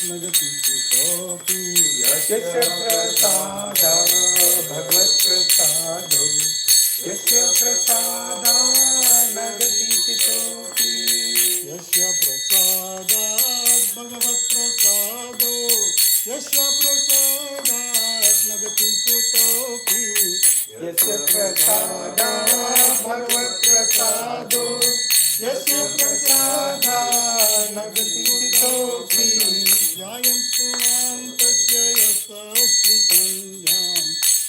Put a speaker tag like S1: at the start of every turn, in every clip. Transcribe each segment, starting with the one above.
S1: नगति कुतोऽपि
S2: यस्य प्रसादात् भगवत्प्रसादो यस्य प्रसादात् नगति कुतोऽपि
S1: यस्य प्रसादात् भगवत्प्रसादो यस्य प्रसादात् नगति कुतोऽपि
S2: यस्य प्रसादात् भगवत्प्रसादो यस्य प्रसादात् नगति कुतोऽपि
S1: ध्यायन्तु मां तस्य यशस्त्रिसंज्ञां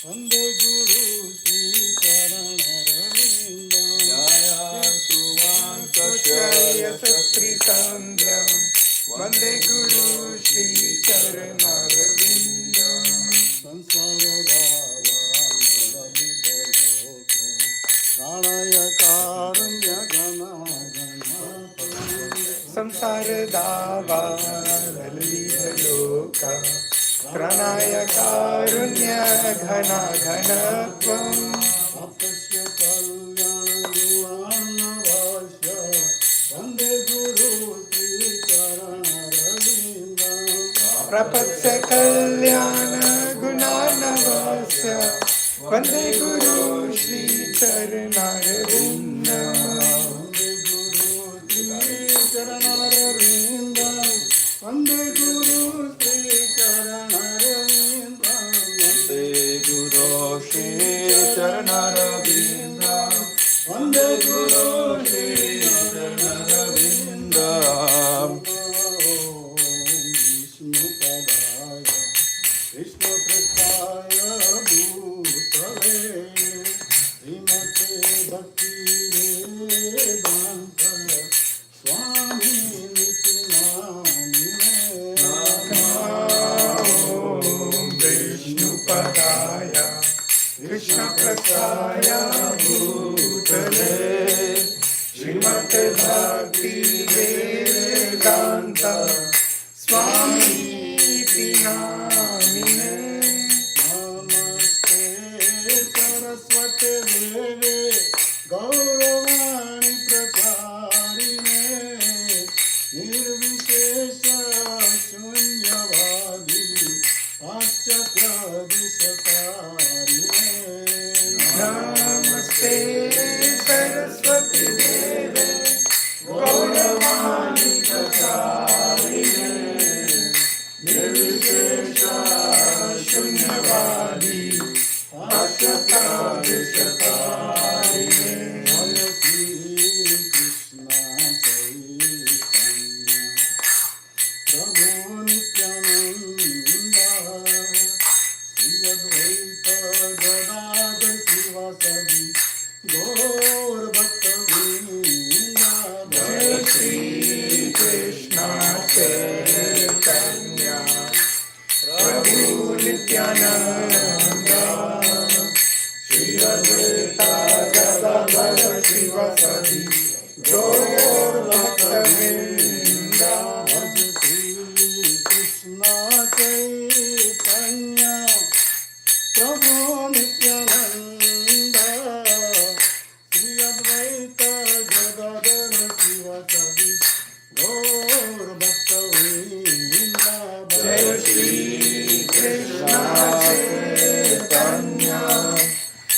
S1: वन्दे गुरु श्रीचरणरविन्दं
S2: ध्यायन्तु मां तस्य यशस्त्रिसंज्ञां वन्दे गुरु श्रीचरणरविन्दं
S1: संसारदावानललितलोक प्राणय कारुण्यगणागणपते
S2: संसार दावा ललितलोका त्रणाय कारुण्य घना घनत्वम्
S1: तस्य कल्याणगुणान्नवास्य वन्दे गुरु श्रीचरणरविन्दं
S2: प्रपत्स्य कल्याण गुणानवस्य वन्दे गुरु श्रीचरणरविन्दम्
S1: वन्दे गुरु श्रीचरणरविन्दं
S2: वन्दे गुरो श्रीचरणरविन्दम्
S1: वन्दे गुरु
S2: श्रीचरणरविन्दम्
S1: विष्णुपदाय कृष्णपृष्ठाय भूतले श्रीमते भक्तिवेदान्त स्वामिनिति नामिने
S2: विष्णुपदाय कृष्णप्रसाय भूतले श्रीमते भक्तिवेदान्त स्वामीति नामिने
S1: नमस्ते सरस्वते देवे गौरवाणी प्रचारिणे निर्विशेष शून्यवादी पाश्चात्यदिशतारिणे
S2: नमस्ते सरस्वती देवे गौरवाणी प्रचारिणे निर्विशेष शून्यवादी पाश्चात्यदिशतारिणे
S1: जय श्री कृष्ण चैतन्य प्रभु नित्यानंद श्री अद्वैत गदाधर शिवासादि गौर भक्तवृंद
S2: जय श्री कृष्ण चैतन्य प्रभु नित्यानंद श्री अद्वैत गदाधर शिवासादि गौर भक्तवृंद
S1: भज श्री कृष्ण चैतन्य प्रभु नित्यानंद श्री अद्वैत गदाधर शिवासादि गौर भक्तवृंद
S2: जय श्री कृष्ण चैतन्य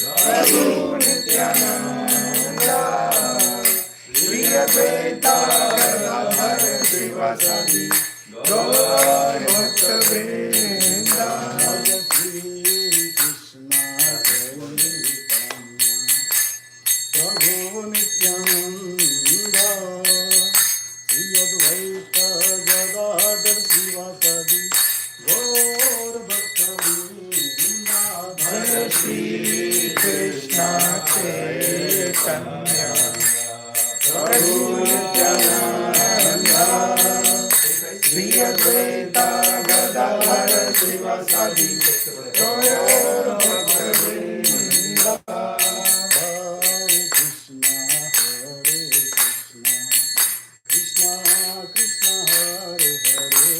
S2: प्रभु नित्यानंद श्री अद्वैत गदाधर शिवासादि गौर भक्तवृंद
S1: भज श्री कृष्ण चैतन्य प्रभु नित्यानंद श्री अद्वैत गदाधर शिवासादि गौर भक्तवृंद
S2: जय श्री कृष्ण चैतन्य प्रभु नित्यानंद श्री अद्वैत गदाधर शिवासादि गौर भक्तवृंद
S1: हरे Krishna Krishna Krishna Hare Hare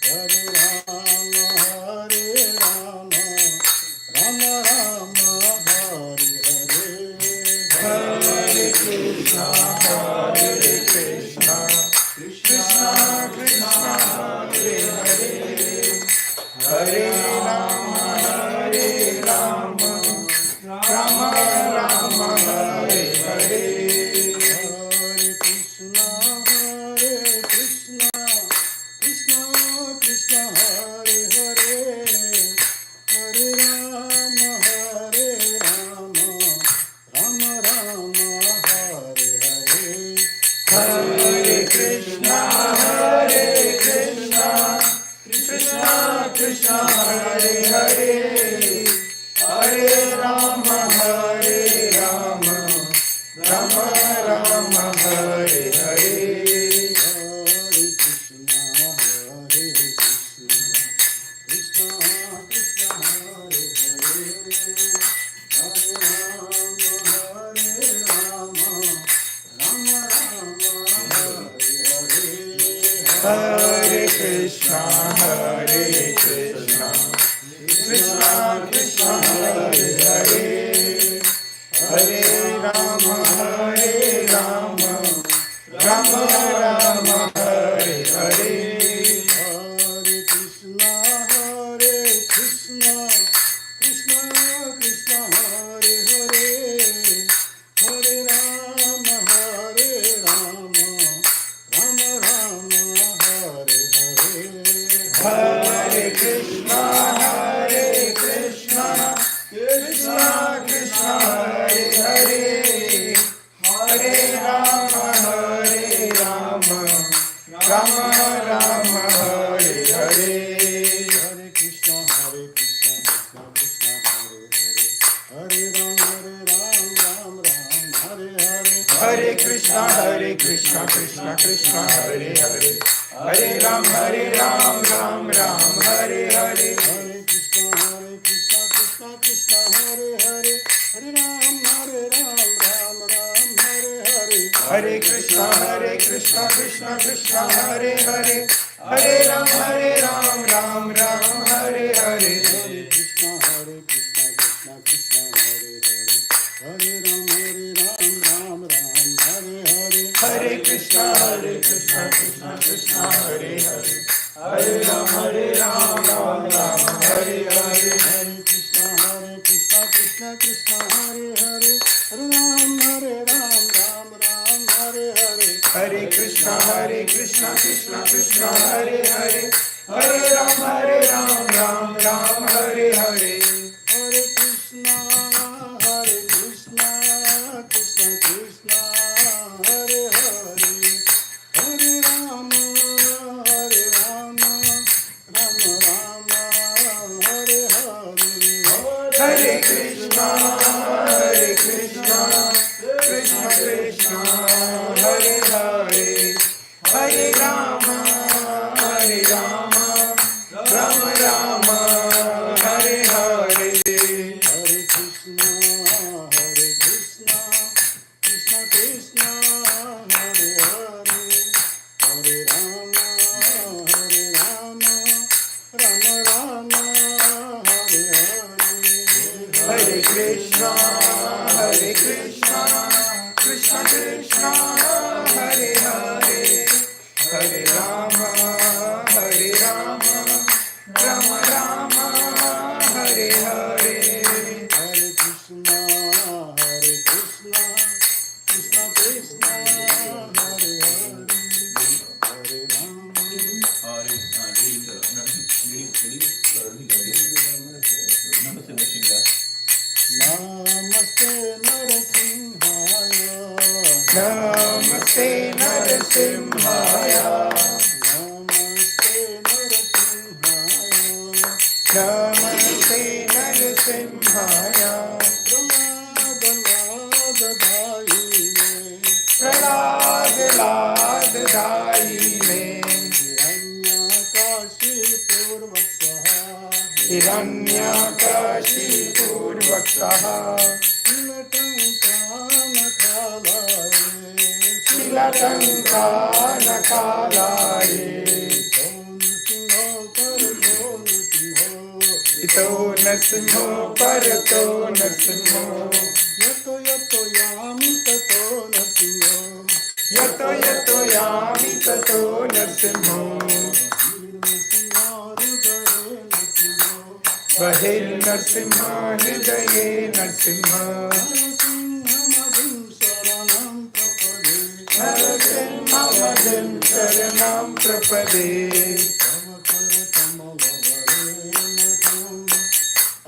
S1: Hare Ram Ram Ram Hare Hare
S2: Hare Krishna, Krishna Krishna,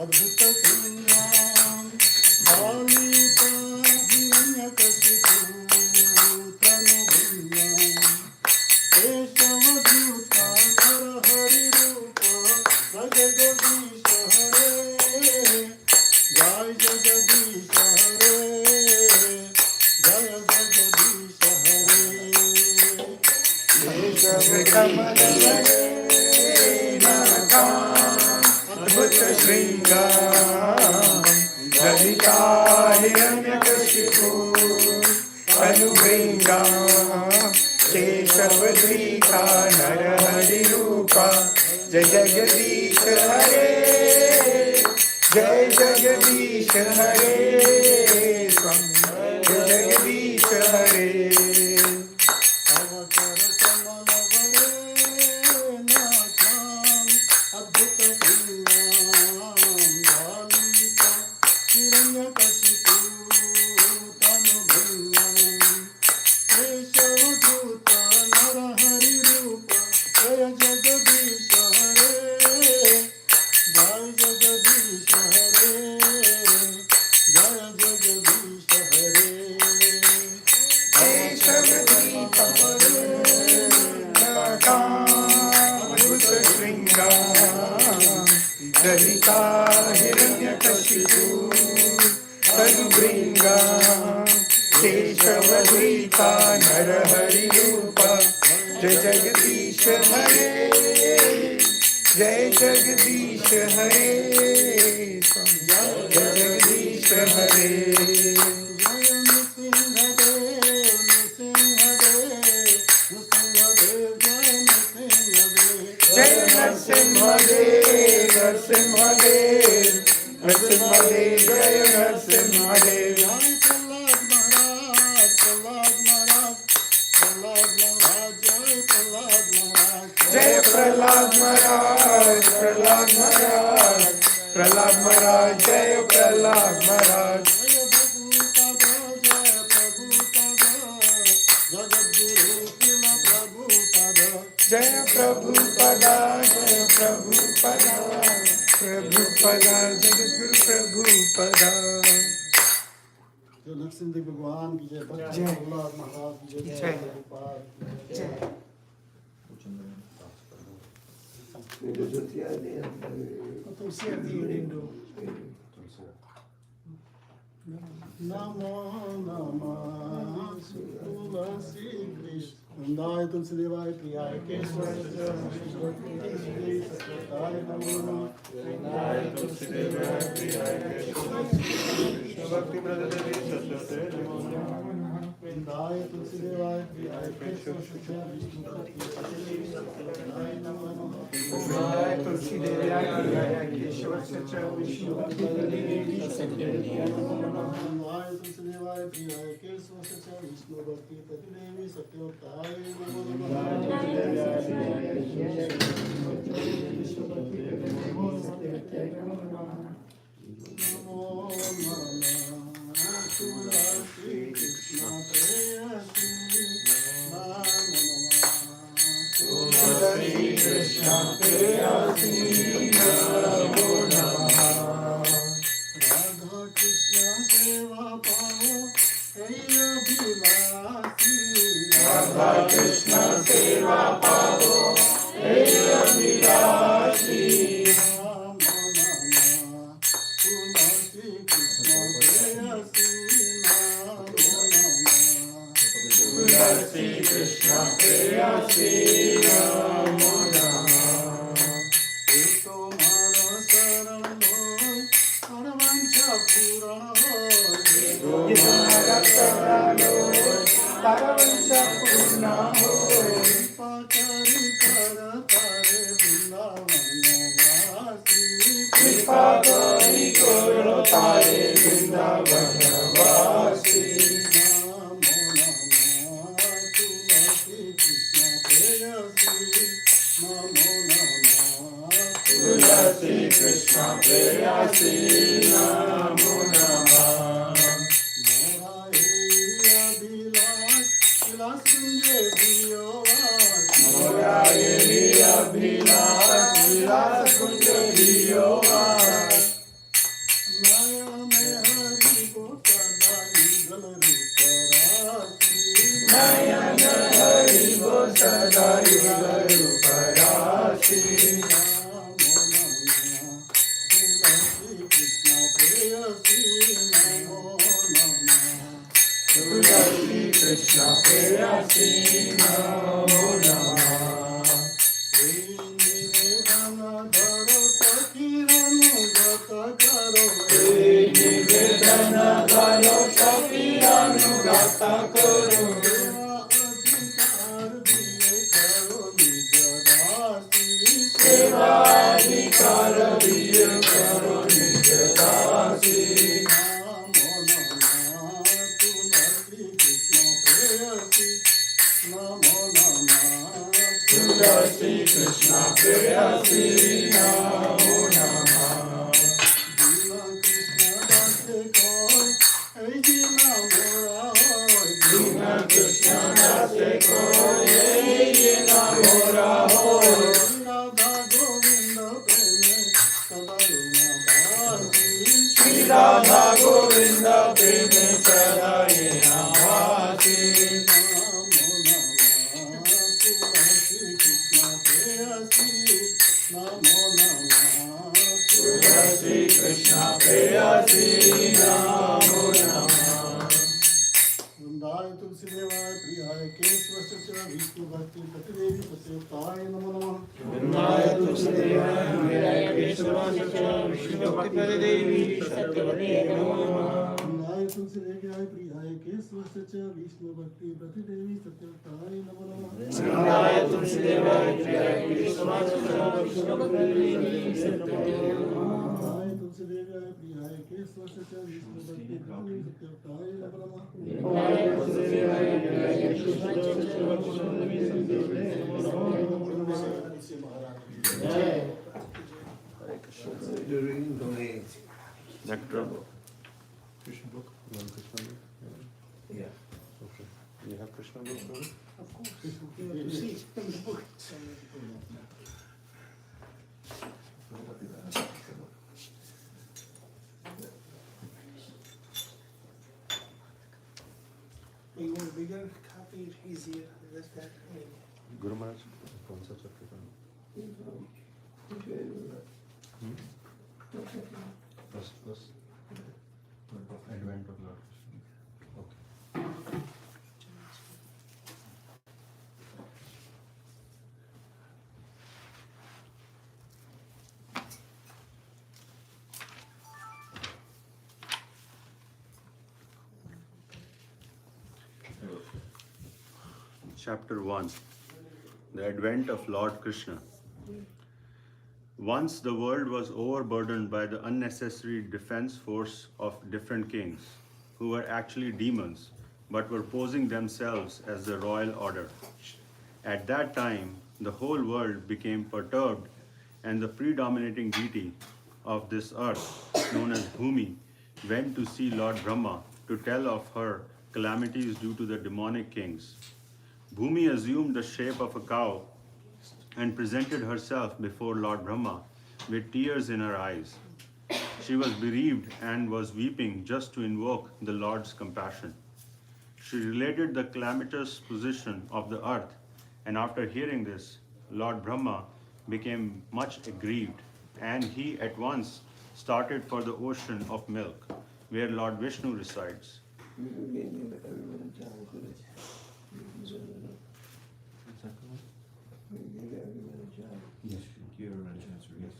S1: अद्भुत क्रियां बालिका हिरण्यकशिपु तनुभृङ्गां केशवधूता नरहरिरूप जगदीश हरे जय जगदीश हरे जय जगदीश हरे
S2: कमल अद्भुत श्रृंगार ललिता हिरण्यकशिपु अनुभृंगा केशवधृता नरहरिरूपा जय जगदीश हरे जय जगदीश हरे जय जगदीश हरे
S1: अवकर कमल वरेण्यकां अद्भुत क्रीडां बालिका हिरण्यकशिपु तनुभृङ्गां केशवधूता नरहरिरूप जय जगदीश हरे जय जगदीश हरे जय जगदीश हरे
S2: अद्भुत श्रृंगार ललिता हिरण्यकशिपु तनुभृङ्गा केशवधृता नरहरिरूपा जय जगदीश हरे जय जगदीश हरे जय जगदीश हरे जय नरसिंहदेव नरसिंहदेव नरसिंहदेव जय नरसिंहदेव जय प्रहलाद महाराज प्रहलाद महाराज प्रहलाद महाराज जय प्रहलाद महाराज जय प्रभुपदा प्रभुपदा प्रभुपदा जगद्गुरु प्रभुपदा
S1: नरसिंह भगवान की जय
S2: जय।
S1: महाराज की जय
S2: जय।
S1: प्रभुपाद की जय।
S2: जय तुलसी आदि हिंदू
S1: नमो नमः तुलसी कृष्ण वृंदाय तुलसी देवाय प्रियाय केशवाय सत्याय नमो नमः वृंदाय तुलसी देवाय प्रियाय केशवाय भक्ति प्रदते सत्याय नमो नमः वृंदाय तुलसी देवाय प्रियाय केशवाय सत्याय नमो नमः
S2: वृंदाय तुलसी देवाय प्रियाय केशव सच्चा विष्णु भक्ति प्रदते सत्याय नमो नमः
S1: वृंदाय तुलसी देवाय प्रियाय केशव सच्चा विष्णु भक्ति प्रतिदेवी सत्योत्ताय नमो नमः नमो नमः तुलसी कृष्ण प्रेयसी नमो
S2: तुलसी कृष्ण प्रेयसी नमो नमः
S1: राधा कृष्ण सेवा पाओ हे अभिलाषी
S2: राधा कृष्ण सेवा पावो हे अभिलाषी
S1: नमो नमः तुलसी कृष्ण प्रेयसी नमो नमः
S2: तुलसी कृष्ण प्रेयसी नमो नमः
S1: तो मारो शरण होय परमंच पूरण होय
S2: तुम्हारा शरणो परमंच पूर्ण होय
S1: कृपा करी कर तारे वृंदावनवासी
S2: कृपा करी करो तारे वृंदावनवासी
S1: नमो नमः तुलसी कृष्ण प्रेयसी नमो नमः
S2: तुलसी कृष्ण प्रेयसी नमो नमः
S1: मोरा हे अभिलाष विलास कुंजे दियो वास
S2: मोरा यही अभिलाष विलास कुंज दियो वास Krishna Preyasi Namo Namah. निवेदन करो सखी अनुगत करो सेवाधिकार दिए करो निज दासी तुलसी कृष्ण प्रेयसी नमो नमः कृष्ण दास को ये नमो रहो श्री राधा गोविंद प्रेम सदा ये नमासि तुलसी कृष्ण प्रेयसी नमो नमः
S1: वृंदाय तुलसी देवाय प्रियाय केशव सच विष्णु भक्ति प्रतिदेवी सत्योताय नमो नमः
S2: वृंदाय तुलसी देवाय प्रियाय केशव सच विष्णु भक्ति प्रतिदेवी सत्यवती नमो नमः
S1: वृंदाय तुलसी देवाय प्रियाय केशव सच विष्णु भक्ति प्रतिदेवी सत्योताय नमो नमः
S2: वृंदाय तुलसी देवाय प्रियाय केशव सच विष्णु भक्ति प्रतिदेवी सत्यवती नमो नमः
S1: वृंदाय तुलसी देवाय प्रियाय केशव सच विष्णु भक्ति प्रतिदेवी सत्योताय नमो नमः
S2: वृंदाय तुलसी देवाय प्रियाय केशव सच विष्णु भक्ति प्रतिदेवी सत्यवती नमो नमः जय
S1: Nectar. Krishna book. You want Krishna book? Yeah. Okay. You have Krishna book, brother?
S2: Of course. You have to see the book. You want a bigger copy? It's easier. That's that.
S1: Guru Maharaj, कौन सा chapter पढ़ना? First. Advent of Lord Krishna. Okay. Chapter 1. The Advent of Lord Krishna. Once the world was overburdened by the unnecessary defense force of different kings, who were actually demons, but were posing themselves as the royal order. At that time, the whole world became perturbed, and the predominating deity of this earth, known as Bhumi, went to see Lord Brahma to tell of her calamities due to the demonic kings. Bhumi assumed the shape of a cow and presented herself before Lord Brahma with tears in her eyes. She was bereaved and was weeping just to invoke the Lord's compassion. She related the calamitous position of the earth, and after hearing this, Lord Brahma became much aggrieved, and he at once started for the ocean of milk, where Lord Vishnu resides. Yes, give her a chance. Yes.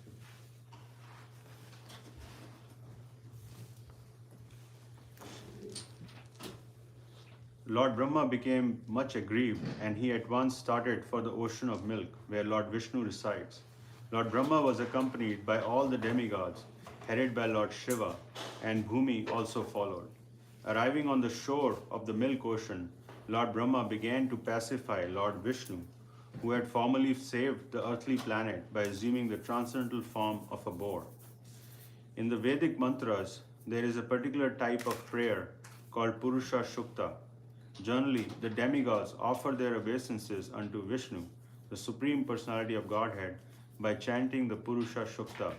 S1: Lord Brahma became much aggrieved, and he at once started for the ocean of milk, where Lord Vishnu resides. Lord Brahma was accompanied by all the demigods, headed by Lord Shiva, and Bhumi also followed. Arriving on the shore of the milk ocean, Lord Brahma began to pacify Lord Vishnu, who had formerly saved the earthly planet by assuming the transcendental form of a boar. In the Vedic mantras, there is a particular type of prayer called Purusha Shukta. Generally, the demigods offer their obeisances unto Vishnu, the Supreme Personality of Godhead, by chanting the Purusha Shukta.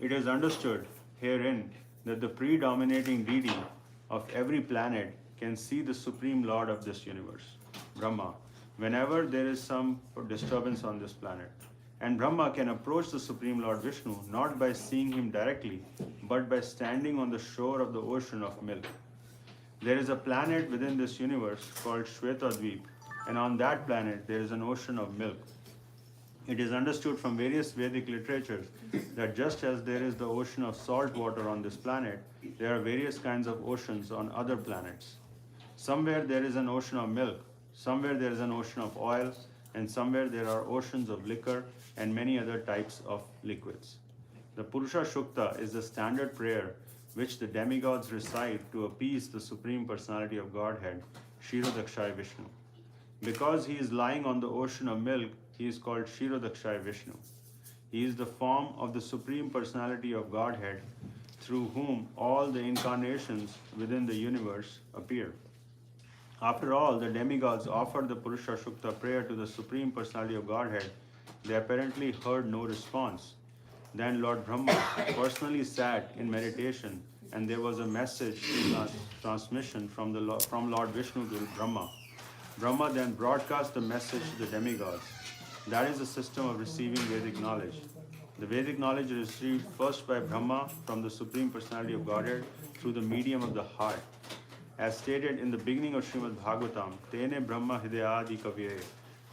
S1: It is understood herein that the predominating deity of every planet can see the Supreme Lord of this universe, Brahma, whenever there is some disturbance on this planet. And Brahma can approach the Supreme Lord Vishnu not by seeing him directly, but by standing on the shore of the ocean of milk. There is a planet within this universe called Shvetadweep, and on that planet there is an ocean of milk. It is understood from various Vedic literatures that just as there is the ocean of salt water on this planet, there are various kinds of oceans on other planets. Somewhere there is an ocean of milk, somewhere there is an ocean of oil, and somewhere there are oceans of liquor and many other types of liquids. The Purusha Shukta is the standard prayer which the demigods recite to appease the Supreme Personality of Godhead, Kshirodakshay Vishnu. Because he is lying on the ocean of milk, he is called Kshirodakshay Vishnu. He is the form of the Supreme Personality of Godhead through whom all the incarnations within the universe appear. After all, the demigods offered the Purusha Shukta prayer to the Supreme Personality of Godhead. They apparently heard no response. Then Lord Brahma personally sat in meditation, and there was a message transmission from Lord Vishnu to Brahma. Brahma then broadcast the message to the demigods. That is the system of receiving Vedic knowledge. The Vedic knowledge is received first by Brahma from the Supreme Personality of Godhead through the medium of the heart. As stated in the beginning of Srimad Bhagavatam, Tene Brahma Hidayadi Kavye,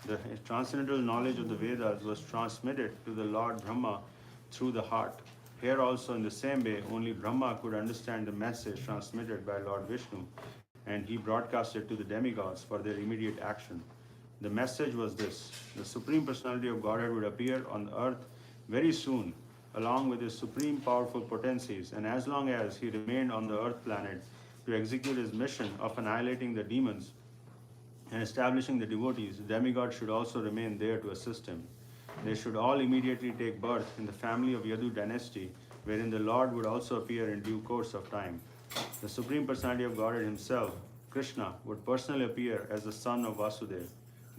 S1: the transcendental knowledge of the Vedas was transmitted to the Lord Brahma through the heart. Here also, in the same way, only Brahma could understand the message transmitted by Lord Vishnu, and he broadcast it to the demigods for their immediate action. The message was this: the Supreme Personality of Godhead would appear on the earth very soon, along with his supreme powerful potencies, and as long as he remained on the earth planet to execute his mission of annihilating the demons and establishing the devotees, the demigod should also remain there to assist him. They should all immediately take birth in the family of Yadu dynasty, wherein the Lord would also appear in due course of time. The Supreme Personality of Godhead himself, Krishna, would personally appear as the son of Vasudeva.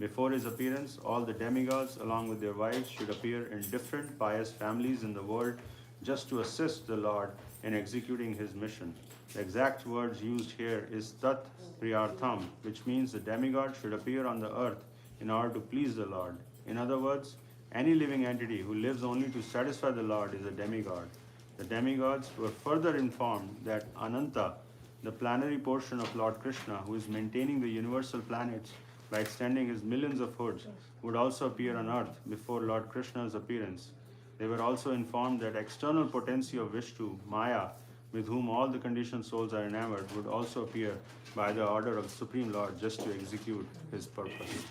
S1: Before his appearance, all the demigods, along with their wives, should appear in different pious families in the world just to assist the Lord in executing his mission. The exact words used here is Tat Priyartham, which means the demigod should appear on the earth in order to please the Lord. In other words, any living entity who lives only to satisfy the Lord is a demigod. The demigods were further informed that Ananta, the planetary portion of Lord Krishna, who is maintaining the universal planets by extending his millions of hoods, would also appear on earth before Lord Krishna's appearance. They were also informed that external potency of Vishnu, Maya, with whom all the conditioned souls are enamored, would also appear by the order of the Supreme Lord just to execute his purpose.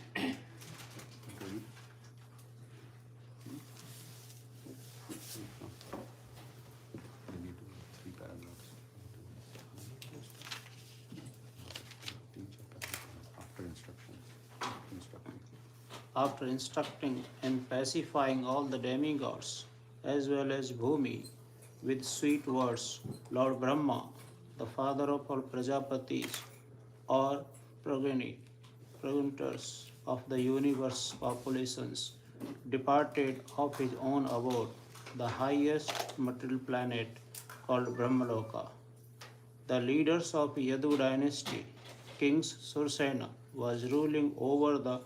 S3: After instructing and pacifying all the demigods, as well as Bhumi, with sweet words, Lord Brahma, the father of all Prajapatis, or progenitors of the universe populations, departed of his own abode, the highest material planet called Brahmaloka. The leaders of Yadu dynasty, Kings Sursena, was ruling over the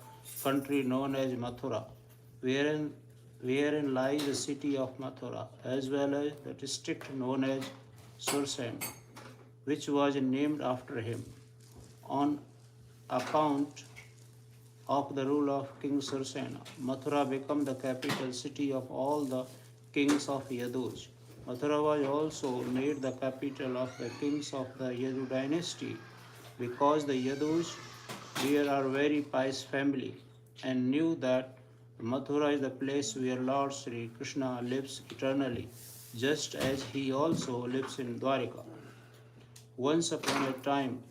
S3: country known as Mathura, wherein lies the city of Mathura, as well as the district known as Sursena, which was named after him on account of the rule of King Sursena. Mathura became the capital city of all the kings of Yadus. Mathura was also made the capital of the kings of the Yadu dynasty because the Yadus were a very pious family and knew that Mathura is the place where Lord Sri Krishna lives eternally, just as he also lives in Dwarika. Once upon a time,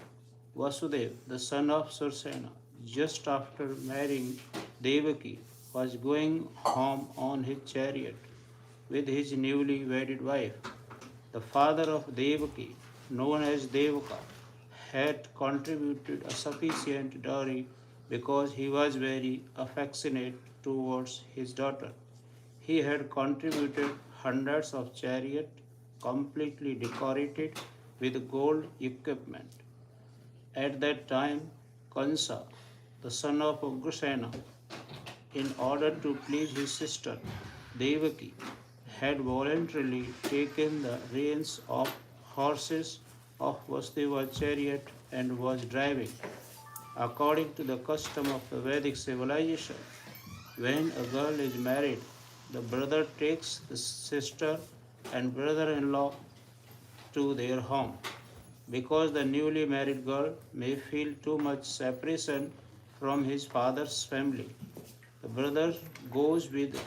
S3: Vasudeva, the son of Sursena, just after marrying Devaki, was going home on his chariot with his newly wedded wife. The father of Devaki, known as Devaka, had contributed a sufficient dowry because he was very affectionate towards his daughter. He had contributed hundreds of chariots completely decorated with gold equipment. At that time, Kansa, the son of Ugrasena, in order to please his sister Devaki, had voluntarily taken the reins of horses of Vasudeva's chariot and was driving. According to the custom of the Vedic civilization, when a girl is married, the brother takes the sister and brother in law to their home. Because the newly married girl may feel too much separation from his father's family, the brother goes with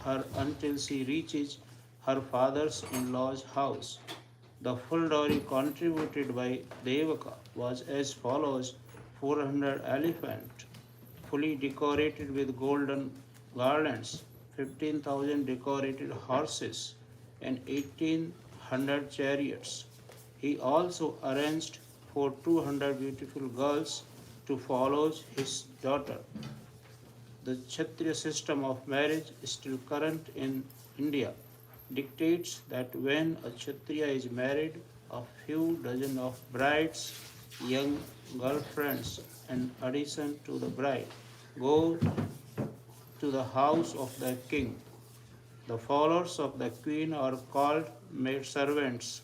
S3: her until she reaches her father's in law's house. The full dowry contributed by Devaka was as follows: 400 elephants, fully decorated with golden garlands, 15,000 decorated horses, and 1,800 chariots. He also arranged for 200 beautiful girls to follow his daughter. The Kshatriya system of marriage, still current in India, dictates that when a Kshatriya is married, a few dozen of brides, young girlfriends, in addition to the bride, go to the house of the king. The followers of the queen are called maid servants,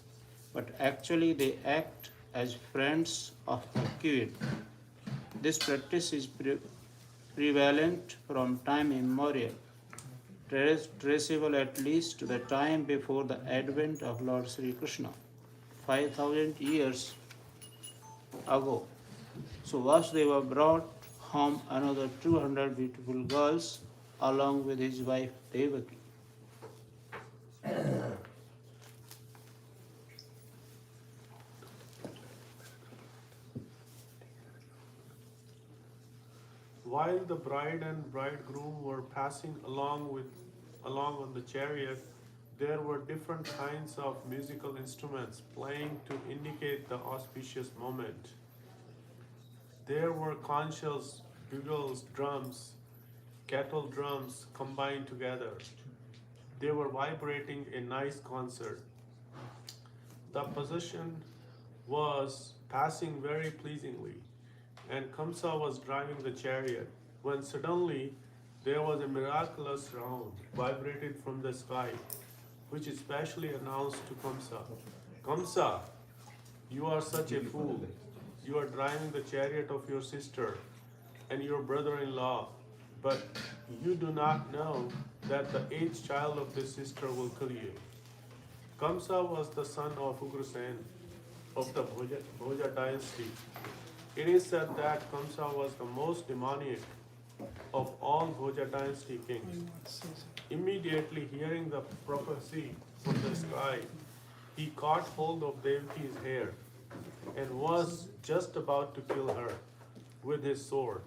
S3: but actually they act as friends of the queen. This practice is prevalent from time immemorial, traceable at least to the time before the advent of Lord Sri Krishna, 5,000 years ago. So Vasudeva brought home another 200 beautiful girls along with his wife Devaki.
S1: While the bride and bridegroom were passing along on the chariot, there were different kinds of musical instruments playing to indicate the auspicious moment. There were conch shells, bugles, drums, kettle drums combined together. They were vibrating a nice concert. The procession was passing very pleasingly, and Kamsa was driving the chariot, when suddenly there was a miraculous sound vibrated from the sky, which especially announced to Kamsa, Kamsa, you are such a fool. You are driving the chariot of your sister and your brother-in-law, but you do not know that the eighth child of this sister will kill you. Kamsa was the son of Ugrasen of the Bhoja dynasty. It is said that Kamsa was the most demoniac of all Bhoja dynasty kings. Immediately hearing the prophecy from the sky, he caught hold of Devaki's hair and was just about to kill her with his sword.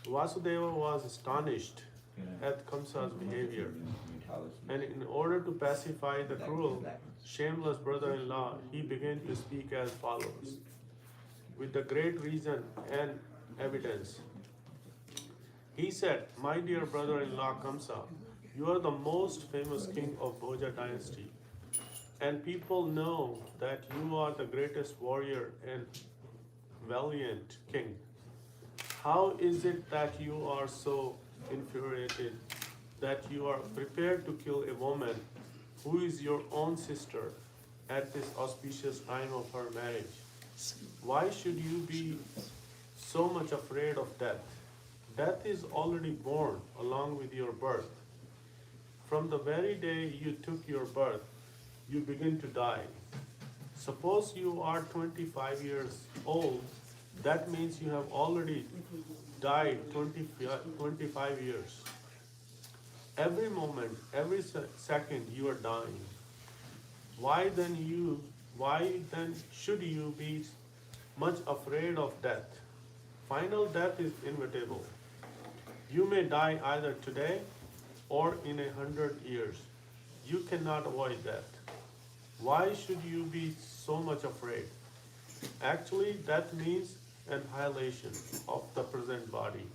S1: Vasudeva was astonished at Kamsa's behavior, and in order to pacify the cruel, shameless brother-in-law, he began to speak as follows, with the great reason and evidence. He said, my dear brother-in-law Kamsa, you are the most famous king of Bhoja dynasty, and people know that you are the greatest warrior and valiant king. How is it that you are so infuriated that you are prepared to kill a woman who is your own sister at this auspicious time of her marriage? Why should you be so much afraid of death? Death is already born along with your birth. From the very day you took your birth, you begin to die. Suppose you are 25 years old, that means you have already died 25 years. Every moment, every second you are dying. Why then should you be much afraid of death? Final death is inevitable. You may die either today or in 100 years. You cannot avoid death. Why should you be so much afraid? Actually, death means annihilation of the present body.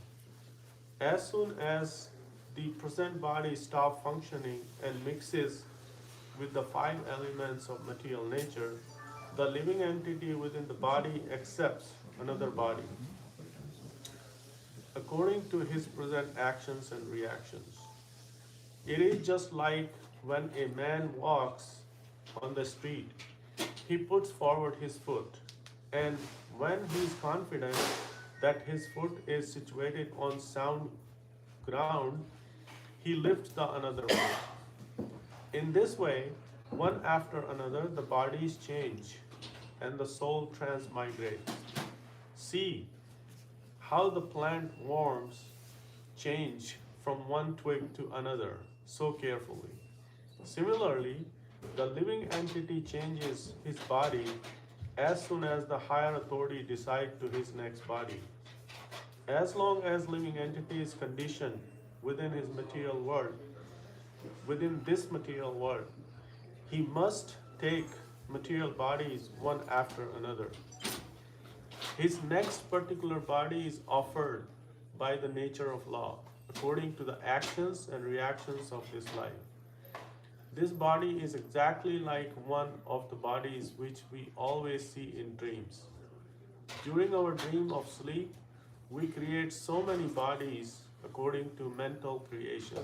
S1: As soon as the present body stops functioning and mixes with the five elements of material nature, the living entity within the body accepts another body according to his present actions and reactions. It is just like when a man walks on the street, he puts forward his foot, and When he is confident that his foot is situated on sound ground, he lifts the another one. In this way, one after another, the bodies change and the soul transmigrates. See how the plant worms change from one twig to another so carefully. Similarly, the living entity changes his body as soon as the higher authority decides to his next body. As long as living entity is conditioned within his material world, within this material world, he must take material bodies one after another. His next particular body is offered by the nature of law, according to the actions and reactions of this life. This body is exactly like one of the bodies which we always see in dreams. During our dream of sleep, we create so many bodies according to mental creation.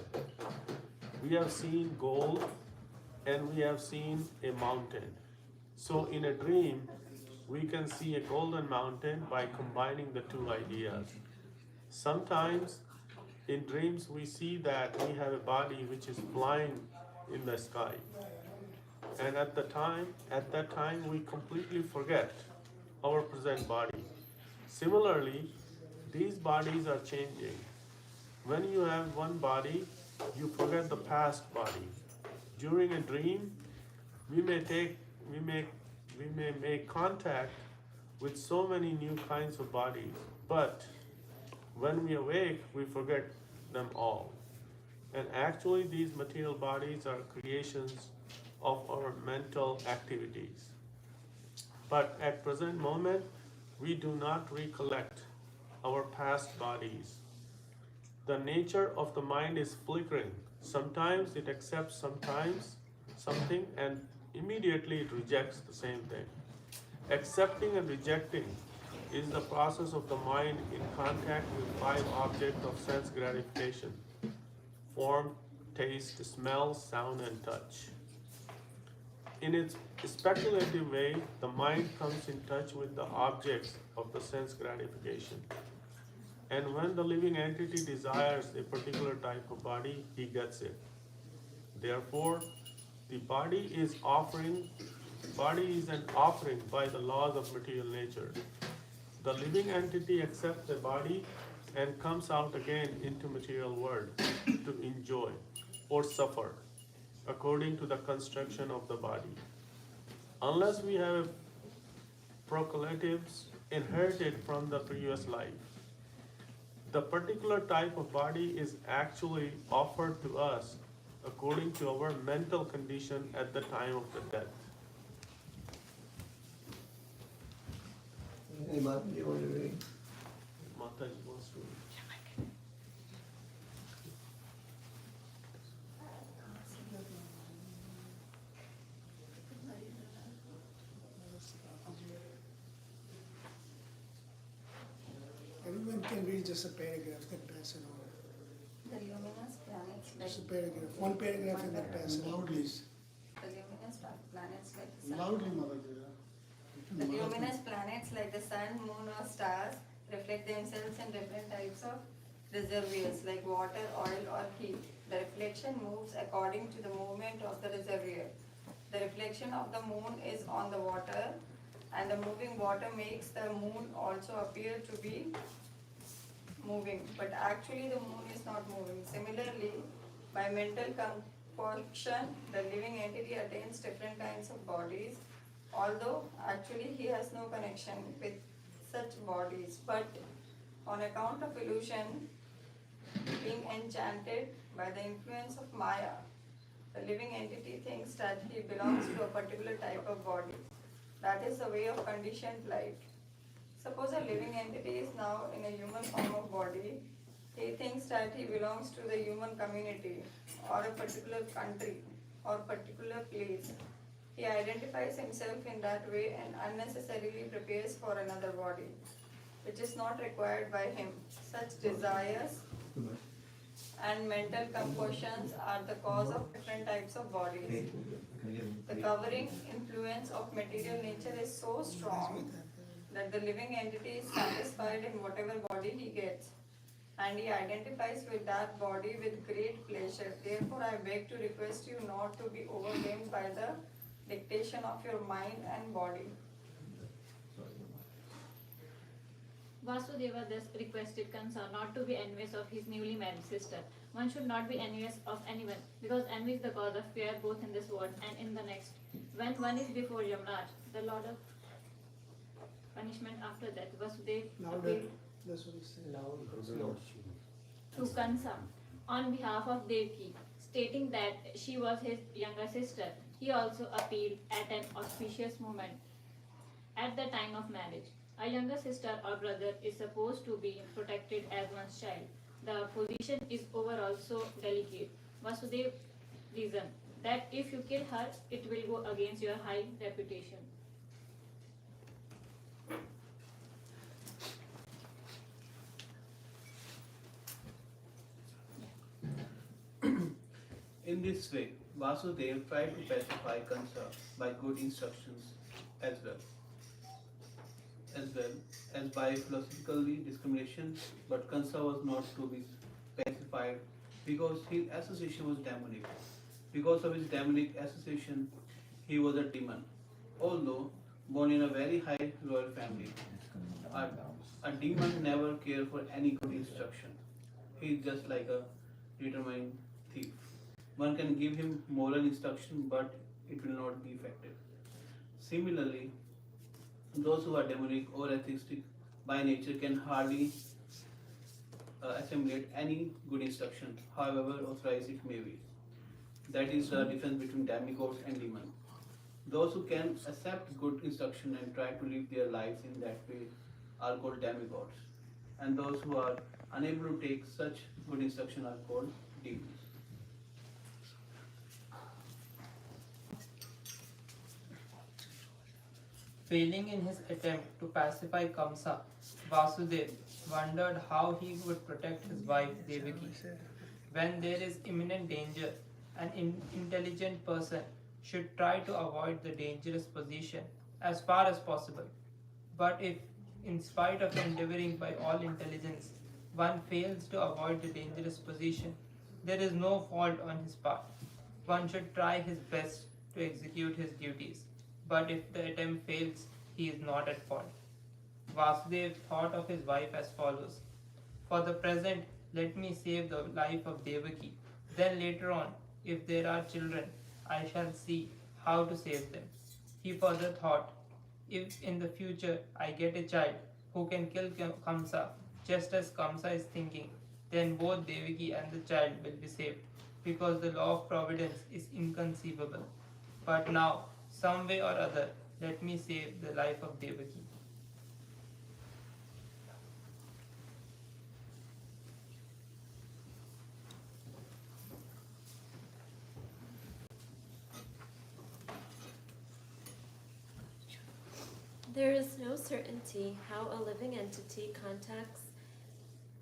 S1: We have seen gold and we have seen a mountain. So in a dream, we can see a golden mountain by combining the two ideas. Sometimes in dreams we see that we have a body which is flying in the sky. And at that time we completely forget our present body. Similarly, these bodies are changing. When you have one body, you forget the past body. During a dream, we may make contact with so many new kinds of bodies, but when we awake, we forget them all. And actually, these material bodies are creations of our mental activities. But at present moment, we do not recollect our past bodies. The nature of the mind is flickering. Sometimes it accepts something and immediately it rejects the same thing. Accepting and rejecting is the process of the mind in contact with five objects of sense gratification: form, taste, smell, sound, and touch. In its speculative way, the mind comes in touch with the objects of the sense gratification. And when the living entity desires a particular type of body, he gets it. Therefore, the body is an offering by the laws of material nature. The living entity accepts the body and comes out again into material world to enjoy or suffer according to the construction of the body. Unless we have procreatives inherited from the previous life, the particular type of body is actually offered to us according to our mental condition at the time of the death.
S2: Hey, Martin, do you want to read?
S1: Mataji wants to.
S4: Everyone can read just a paragraph, then pass it on.
S5: The luminous planets like
S4: Just a paragraph, one paragraph and then pass it on,
S6: Loudly.
S4: please.
S5: the luminous planets like the sun.
S6: Loudly, Mataji.
S5: The luminous planets like the sun, moon, or stars reflect themselves in different types of reservoirs like water, oil, or heat. The reflection moves according to the movement of the reservoir. The reflection of the moon is on the water, and the moving water makes the moon also appear to be moving, but actually the moon is not moving. Similarly, by mental concoction, the living entity attains different kinds of bodies, although actually he has no connection with such bodies. But on account of illusion, being enchanted by the influence of Maya, the living entity thinks that he belongs to a particular type of body. That is the way of conditioned life. Suppose a living entity is now in a human form of body. He thinks that he belongs to the human community or a particular country or particular place. He identifies himself in that way and unnecessarily prepares for another body, which is not required by him. Such desires and mental compulsions are the cause of different types of bodies. The covering influence of material nature is so strong that the living entity is satisfied in whatever body he gets, and he identifies with that body with great pleasure. Therefore, I beg to request you not to be overwhelmed by the dictation of your mind and body.
S6: Vasudeva thus requested Kansa not to be envious of his newly married sister. One should not be envious of anyone, because envy is the cause of fear both in this world and in the next. When one is before Yamraj, the lord of punishment after death, Vasudeva
S4: Louder.
S6: appealed
S4: That's what he said.
S6: to Kansa on behalf of Devaki, stating that she was his younger sister. He also appealed at an auspicious moment at the time of marriage. A younger sister or brother is supposed to be protected as one's child. The position is overall so delicate. Vasudeva reasoned that if you kill her, it will go against your high reputation.
S3: In this way, Vasudeva tried to pacify Kansa by good instructions as well as by philosophically discrimination, but Kansa was not to be pacified because his association was demonic. Because of his demonic association, he was a demon. Although born in a very high royal family, a demon never cared for any good instruction. He is just like a determined thief. One can give him moral instruction, but it will not be effective. Similarly, those who are demonic or atheistic by nature can hardly assimilate any good instruction, however authorized it may be. That is the difference between demigods and demons. Those who can accept good instruction and try to live their lives in that way are called demigods, and those who are unable to take such good instruction are called demons.
S2: Failing in his attempt to pacify Kamsa, Vasudeva wondered how he would protect his wife Devaki. When there is imminent danger, an intelligent person should try to avoid the dangerous position as far as possible. But if, in spite of endeavoring by all intelligence, one fails to avoid the dangerous position, there is no fault on his part. One should try his best to execute his duties, but if the attempt fails, he is not at fault. Vasudeva thought of his wife as follows: for the present, let me save the life of Devaki. Then later on, if there are children, I shall see how to save them. He further thought, if in the future I get a child who can kill Kamsa, just as Kamsa is thinking, then both Devaki and the child will be saved, because the law of providence is inconceivable. But now, some way or other, let me save the life of Devaki.
S7: There is no certainty how a living entity contacts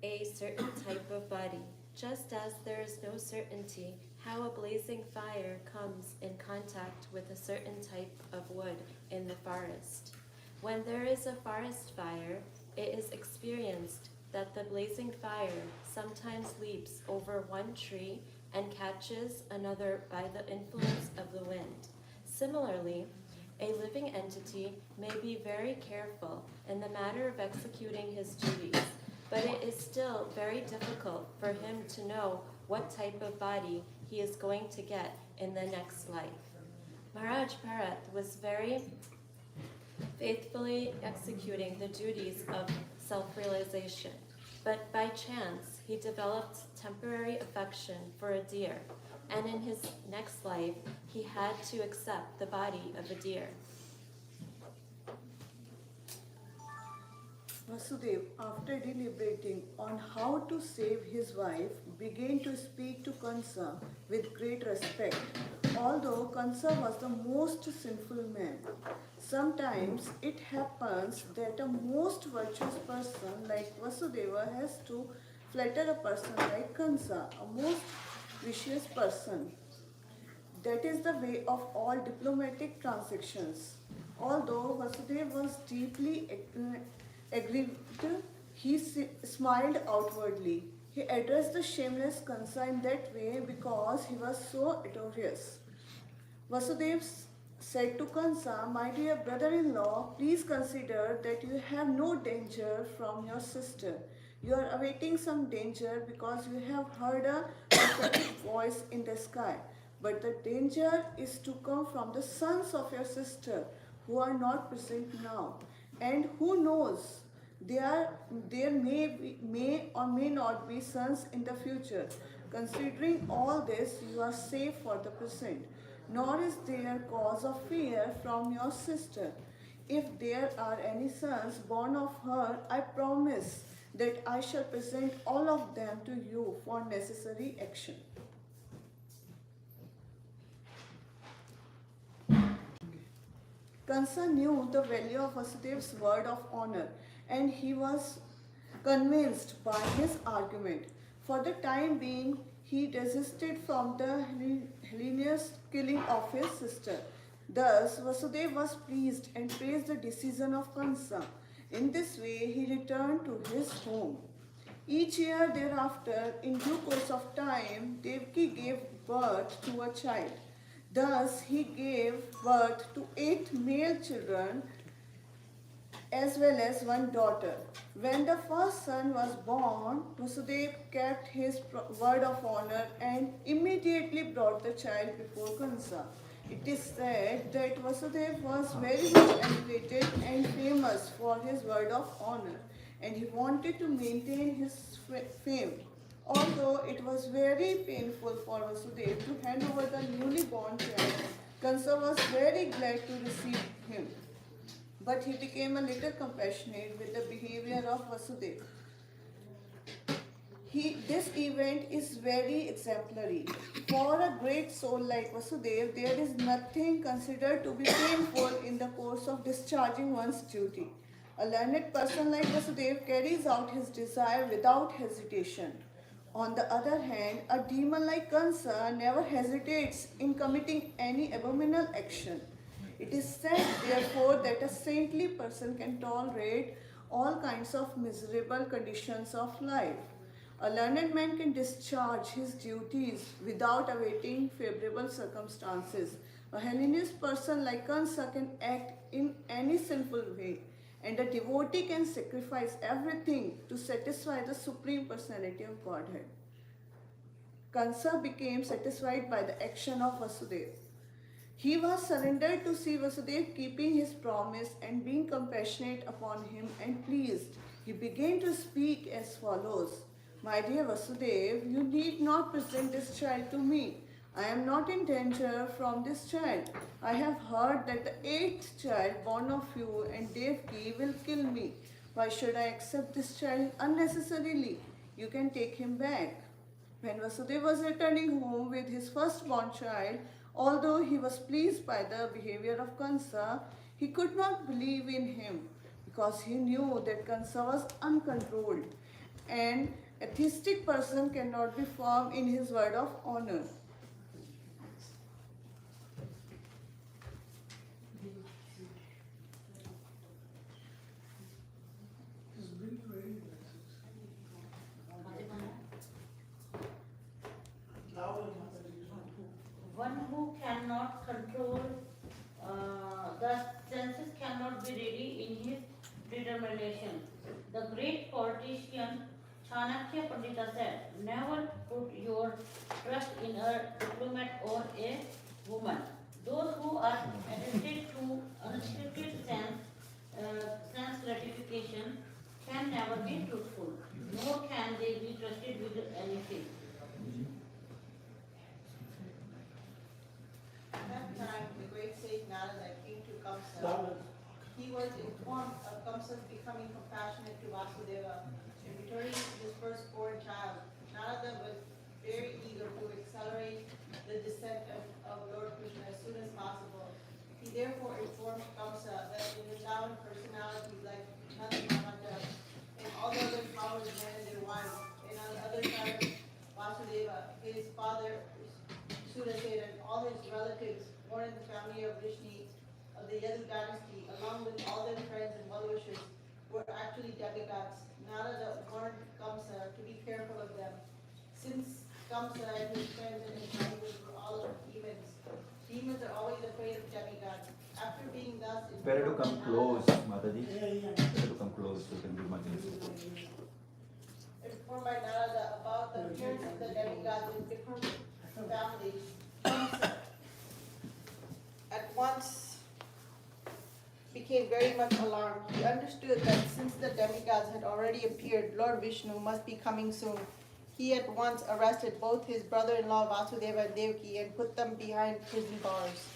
S7: a certain type of body, just as there is no certainty how a blazing fire comes in contact with a certain type of wood in the forest. When there is a forest fire, it is experienced that the blazing fire sometimes leaps over one tree and catches another by the influence of the wind. Similarly, a living entity may be very careful in the matter of executing his duties, but it is still very difficult for him to know what type of body he is going to get in the next life. Maharaj Bharat was very faithfully executing the duties of self-realization, but by chance he developed temporary affection for a deer, and in his next life he had to accept the body of a deer.
S8: Vasudev, after deliberating on how to save his wife, began to speak to Kansa with great respect, although Kansa was the most sinful man. Sometimes it happens that a most virtuous person like Vasudeva has to flatter a person like Kansa, a most vicious person. That is the way of all diplomatic transactions. Although Vasudeva was deeply aggrieved, he smiled outwardly. He addressed the shameless Kansa in that way because he was so audacious. Vasudeva said to Kansa, "My dear brother-in-law, please consider that you have no danger from your sister. You are awaiting some danger because you have heard a prophetic voice in the sky. But the danger is to come from the sons of your sister who are not present now. And who knows, there may or may not be sons in the future. Considering all this, you are safe for the present. Nor is there cause of fear from your sister. If there are any sons born of her, I promise that I shall present all of them to you for necessary action." Kansa knew the value of Vasudeva's word of honor, and he was convinced by his argument. For the time being, he desisted from the heinous killing of his sister. Thus, Vasudeva was pleased and praised the decision of Kansa. In this way, he returned to his home. Each year thereafter, in due course of time, Devaki gave birth to a child. Thus, he gave birth to 8 male children as well as 1 daughter. When the first son was born, Vasudeva kept his word of honor and immediately brought the child before Kansa. It is said that Vasudeva was very much elevated and famous for his word of honor, and he wanted to maintain his fame. Although it was very painful for Vasudeva to hand over the newly born child, Kansa was very glad to receive him. But he became a little compassionate with the behavior of Vasudeva. This event is very exemplary. For a great soul like Vasudeva, there is nothing considered to be painful in the course of discharging one's duty. A learned person like Vasudeva carries out his desire without hesitation. On the other hand, a demon like Kansa never hesitates in committing any abominable action. It is said, therefore, that a saintly person can tolerate all kinds of miserable conditions of life. A learned man can discharge his duties without awaiting favorable circumstances. A Hellenist person like Kansa can act in any sinful way, and a devotee can sacrifice everything to satisfy the Supreme Personality of Godhead. Kansa became satisfied by the action of Vasudeva. He was surrendered to see Vasudeva keeping his promise and being compassionate upon him and pleased. He began to speak as follows: "My dear Vasudeva, you need not present this child to me. I am not in danger from this child. I have heard that the 8th child born of you and Devaki will kill me. Why should I accept this child unnecessarily? You can take him back." When Vasudeva was returning home with his firstborn child, although he was pleased by the behavior of Kansa, he could not believe in him because he knew that Kansa was uncontrolled. An atheistic person cannot be firm in his word of honor.
S9: One who cannot control the senses cannot be ready in his determination. The great politician Chanakya Pandita said, "Never put your trust in a diplomat or a woman. Those who are addicted to unrestricted sense gratification can never be truthful, nor can they be trusted with anything."
S10: At that time, the great sage Narada came to Kamsa. He was informed of Kamsa's becoming compassionate to Vasudeva and returning his firstborn child. Narada was very eager to accelerate the descent of Lord Krishna as soon as possible. He therefore informed Kamsa that in endowed personalities like Nanda Maharaj and all the other powers men and their wives, and on the other side, Vasudeva, his father, Surasena, and all his relatives born in the family of Vishnu, of the Yadu dynasty, along with all their friends and well-wishers, were actually demigods. Narada warned Kamsa to be careful of them, since Kamsa and his friends and his neighbors were all demons. Demons are always afraid of demigods. After being thus
S11: Better to come close, Mataji. Better to come close so you can give much insight.
S10: informed by Narada about the appearance of the demigods in different families, Kamsa at once became very much alarmed. He understood that since the demigods had already appeared, Lord Vishnu must be coming soon. He at once arrested both his brother-in-law Vasudeva and Devaki and put them behind prison bars.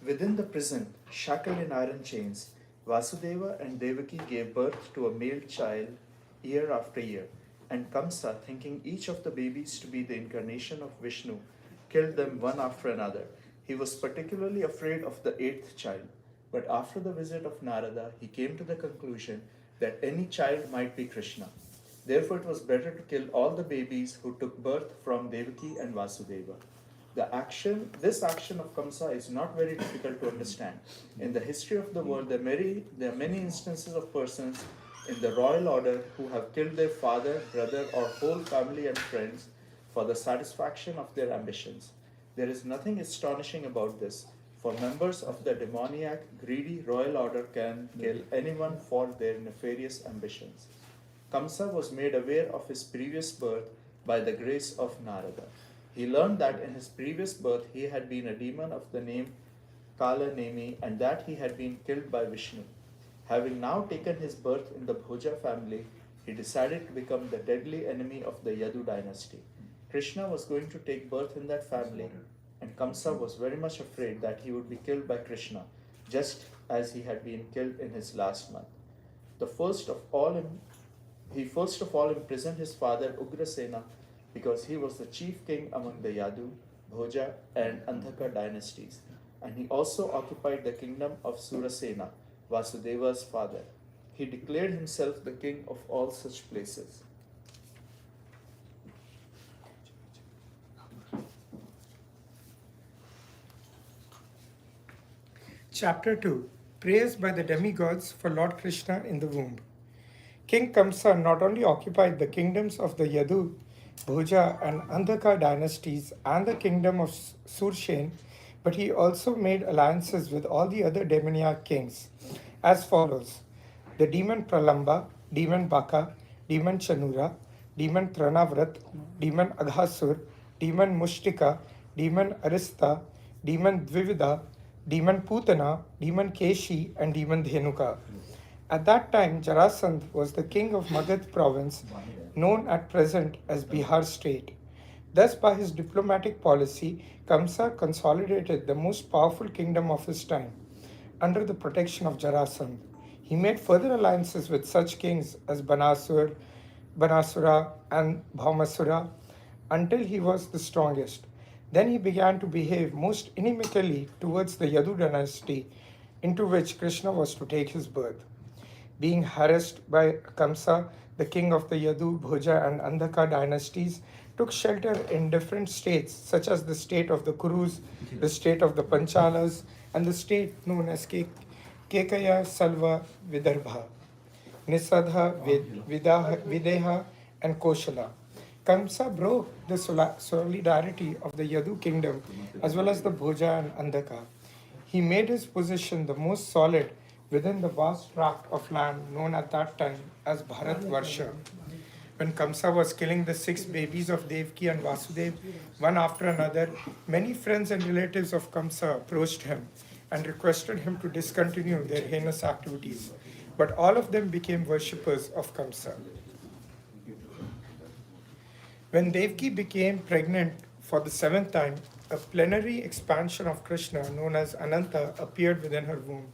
S1: Within the prison, shackled in iron chains, Vasudeva and Devaki gave birth to a male child year after year, and Kamsa, thinking each of the babies to be the incarnation of Vishnu, killed them one after another. He was particularly afraid of the eighth child, but after the visit of Narada, he came to the conclusion that any child might be Krishna. Therefore, it was better to kill all the babies who took birth from Devaki and Vasudeva. This action of Kamsa is not very difficult to understand. In the history of the world, there are many instances of persons in the royal order who have killed their father, brother, or whole family and friends for the satisfaction of their ambitions. There is nothing astonishing about this, for members of the demoniac, greedy royal order can kill anyone for their nefarious ambitions. Kamsa was made aware of his previous birth by the grace of Narada. He learned that in his previous birth he had been a demon of the name Kala Nemi and that he had been killed by Vishnu. Having now taken his birth in the Bhuja family, he decided to become the deadly enemy of the Yadu dynasty. Krishna was going to take birth in that family, and Kamsa was very much afraid that he would be killed by Krishna, just as he had been killed in his last month. He first of all imprisoned his father Ugrasena because he was the chief king among the Yadu, Bhoja, and Andhaka dynasties, and he also occupied the kingdom of Surasena, Vasudeva's father. He declared himself the king of all such places.
S12: Chapter 2 Praise by the demigods for Lord Krishna in the womb. King Kamsa not only occupied the kingdoms of the Yadu, Bhuja, and Andhaka dynasties and the kingdom of Surshen, but he also made alliances with all the other demoniac kings, as follows: the demon Pralamba, demon Baka, demon Chanura, demon Tranavrat, demon Aghasur, demon Mushtika, demon Arista, demon Dvivida, demon Putana, demon Keshi, and demon Dhenuka. At that time, Jarasandh was the king of Magad province, known at present as Bihar state. Thus, by his diplomatic policy, Kamsa consolidated the most powerful kingdom of his time under the protection of Jarasandh. He made further alliances with such kings as Banasura, and Bhaumasura until he was the strongest. Then he began to behave most inimically towards the Yadu dynasty, into which Krishna was to take his birth. Being harassed by Kamsa, the king of the Yadu, Bhuja, and Andhaka dynasties took shelter in different states, such as the state of the Kurus, the state of the Panchalas, and the state known as Kekaya, Salva, Vidarbha, Nisadha, Videha, and Koshala. Kamsa broke the solidarity of the Yadu kingdom as well as the Bhuja and Andhaka. He made his position the most solid within the vast tract of land known at that time as Bharatvarsha. When Kamsa was killing the 6 babies of Devaki and Vasudeva, one after another, many friends and relatives of Kamsa approached him and requested him to discontinue their heinous activities. But all of them became worshippers of Kamsa. When Devaki became pregnant for the 7th time, a plenary expansion of Krishna known as Ananta appeared within her womb.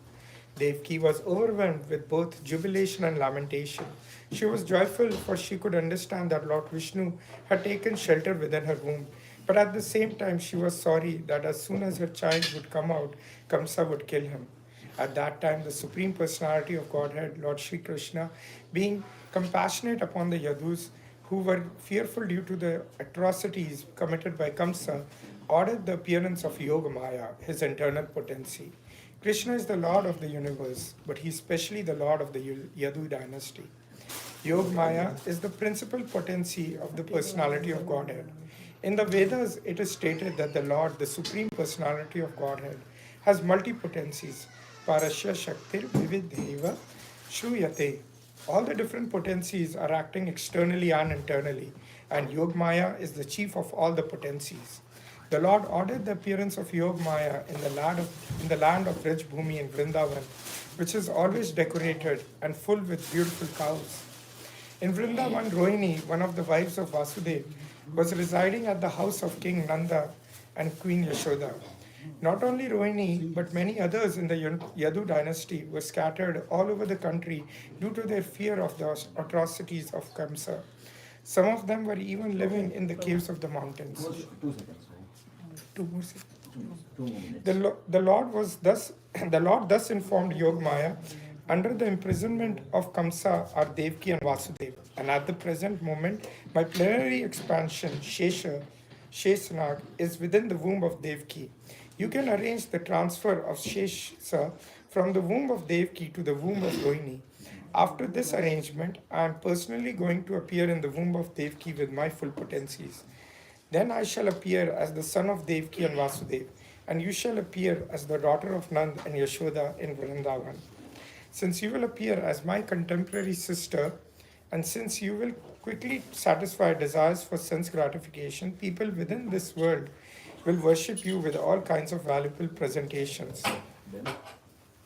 S12: Devaki was overwhelmed with both jubilation and lamentation. She was joyful, for she could understand that Lord Vishnu had taken shelter within her womb. But at the same time, she was sorry that as soon as her child would come out, Kamsa would kill him. At that time, the Supreme Personality of Godhead, Lord Sri Krishna, being compassionate upon the Yadus who were fearful due to the atrocities committed by Kamsa, ordered the appearance of Yogamaya, his internal potency. Krishna is the Lord of the universe, but he is specially the Lord of the Yadu dynasty. Yogamaya is the principal potency of the personality of Godhead. In the Vedas, it is stated that the Lord, the Supreme Personality of Godhead, has multi-potencies. Parasya Shaktir Vividheva Shruyate. All the different potencies are acting externally and internally, and Yogamaya is the chief of all the potencies. The Lord ordered the appearance of Yogamaya in the land of rich Bhumi in Vrindavan, which is always decorated and full with beautiful cows. In Vrindavan, Rohini, one of the wives of Vasudeva, was residing at the house of King Nanda and Queen Yashoda. Not only Rohini, but many others in the Yadu dynasty were scattered all over the country due to their fear of the atrocities of Kamsa. Some of them were even living in the caves of the mountains.
S11: 2 seconds.
S12: Two more seconds.
S11: 2 minutes.
S12: The Lord thus informed Yogamaya, under the imprisonment of Kamsa are Devki and Vasudeva, and at the present moment my plenary expansion, Sheshanag, is within the womb of Devki. You can arrange the transfer of Shesha from the womb of Devki to the womb of Rohini. After this arrangement, I am personally going to appear in the womb of Devki with my full potencies. Then I shall appear as the son of Devki and Vasudeva, and you shall appear as the daughter of Nand and Yashoda in Vrindavan. Since you will appear as my contemporary sister, and since you will quickly satisfy desires for sense gratification, people within this world will worship you with all kinds of valuable presentations.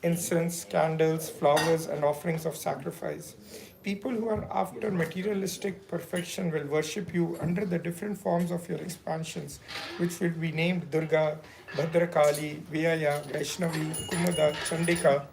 S12: Incense, candles, flowers, and offerings of sacrifice. People who are after materialistic perfection will worship you under the different forms of your expansions, which will be named Durga, Bhadrakali, Vyaya, Vaishnavi, Kumuda, Chandika.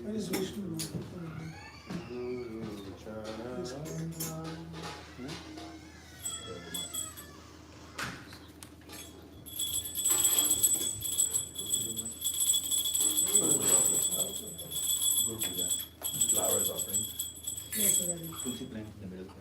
S1: Where is Vishnu?
S11: Good Puja. Flowers offering. Tulsi plant in the middle.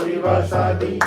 S1: Shivasadi